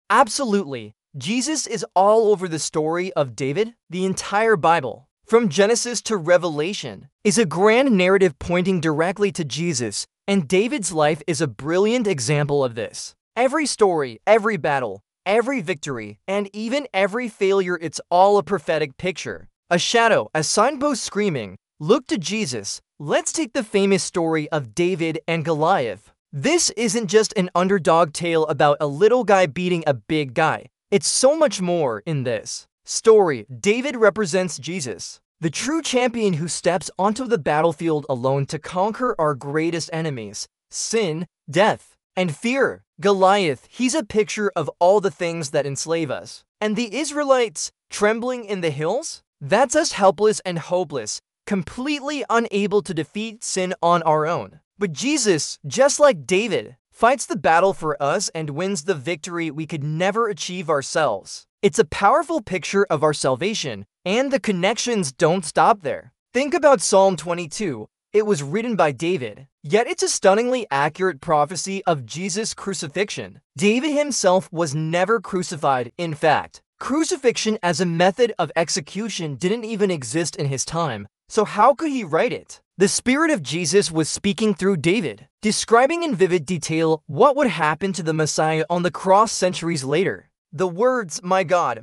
Absolutely. Jesus is all over the story of David. The entire Bible, from Genesis to Revelation, is a grand narrative pointing directly to Jesus, and David's life is a brilliant example of this. Every story, every battle, every victory, and even every failure, it's all a prophetic picture. A shadow, a signpost screaming, "Look to Jesus." Let's take the famous story of David and Goliath. This isn't just an underdog tale about a little guy beating a big guy. It's so much more in this story. David represents Jesus, the true champion who steps onto the battlefield alone to conquer our greatest enemies: sin, death, and fear. Goliath, he's a picture of all the things that enslave us. And the Israelites, trembling in the hills? That's us, helpless and hopeless, completely unable to defeat sin on our own. But Jesus, just like David, fights the battle for us and wins the victory we could never achieve ourselves. It's a powerful picture of our salvation, and the connections don't stop there. Think about Psalm 22. It was written by David, yet it's a stunningly accurate prophecy of Jesus' crucifixion. David himself was never crucified. In fact, crucifixion as a method of execution didn't even exist in his time, so how could he write it? The Spirit of Jesus was speaking through David, describing in vivid detail what would happen to the Messiah on the cross centuries later. The words, my God,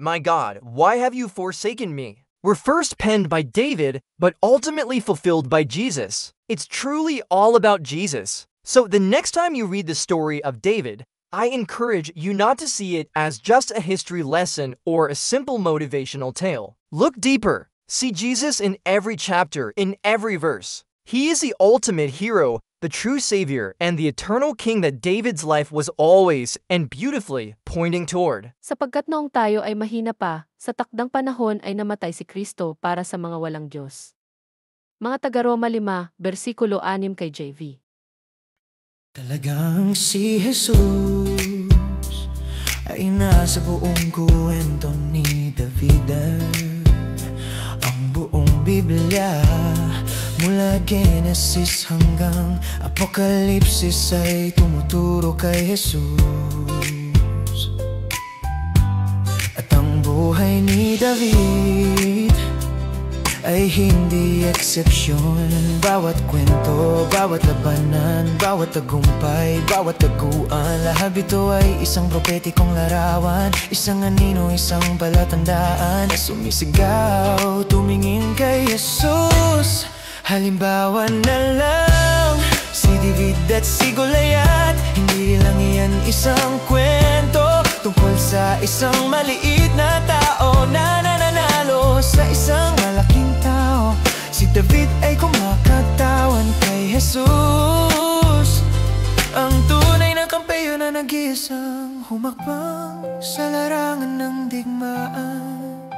why have you forsaken me?" were first penned by David, but ultimately fulfilled by Jesus. It's truly all about Jesus. So the next time you read the story of David, I encourage you not to see it as just a history lesson or a simple motivational tale. Look deeper. See Jesus in every chapter, in every verse. He is the ultimate hero, the true savior, and the eternal king that David's life was always and beautifully pointing toward. Sapagkat noong tayo ay mahina pa, sa takdang panahon ay namatay si Kristo para sa mga walang Diyos. Mga taga-Roma 5, versikulo 6 kay JV. Talagang si Jesus ay nasa buong kwento ni David. Ang buong Biblia, mula Genesis hanggang Apokalipsis, ay tumuturo kay Jesus. At ang buhay ni David ay hindi eksepsyon. Bawat kwento, bawat labanan, bawat tagumpay, bawat taguan, lahat ito ay isang propetikong larawan, isang anino, isang palatandaan na sumisigaw, tumingin kay Jesus. Halimbawa na lang, si David at si Goliath. Hindi lang iyan isang kwento tungkol sa isang maliit na tao na nananalo sa isang malaking tao. Si David ay kumakatawan kay Jesus, ang tunay na kampeyo na nag-iisang humakbang sa larangan ng digmaan,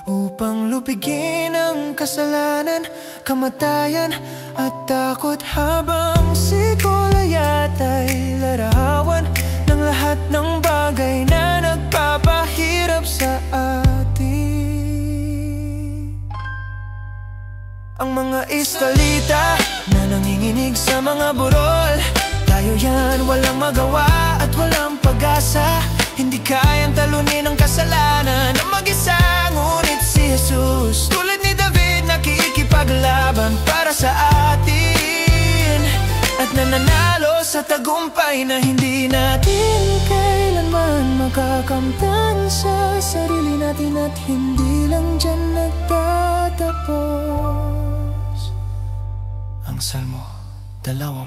upang lupigin ang kasalanan, kamatayan at takot, habang si Goliath ay larawan ng lahat ng bagay na nagpapahirap sa atin. Ang mga Israelita na nanginginig sa mga burol, tayo yan, walang magawa at walang pag-asa. Hindi kayang talunin ang kasalanan ng mag-isa, ngunit si Jesus, tulad ni David, nakikipaglaban para sa atin, at nananalo sa tagumpay na hindi natin kailanman makakamtan sa sarili natin, at hindi lang dyan nagtatapos. Ang Salmo 22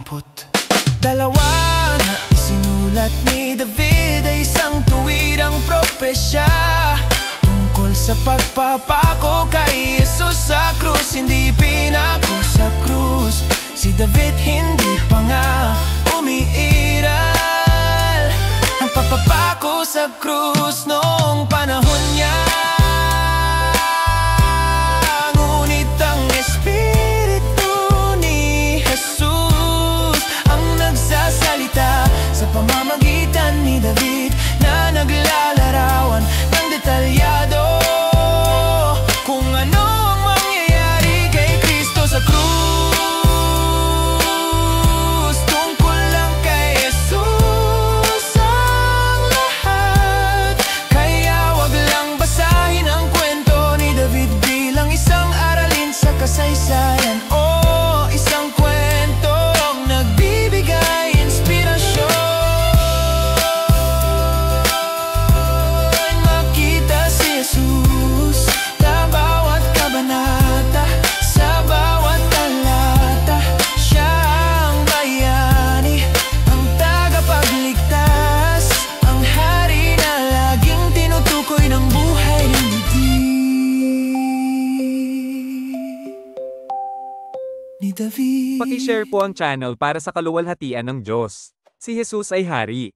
na isinulat ni David ay isang tuwirang propesya tungkol sa pagpapako kay Jesus sa krus. Hindi pinako sa krus si David, hindi pa nga umiiral ang pagpapako sa krus noong panahon niya. Ngunit ang Espiritu ni Jesus ang nagsasalita sa pamamagitan ni David, na naglalarawan ng detalyado kung ano ang mangyayari kay Kristo sa krus. Tungkol lang kay Jesus ang lahat. ni David. Paki-share po ang channel para sa kaluwalhatian ng Diyos. Si Jesus ay Hari.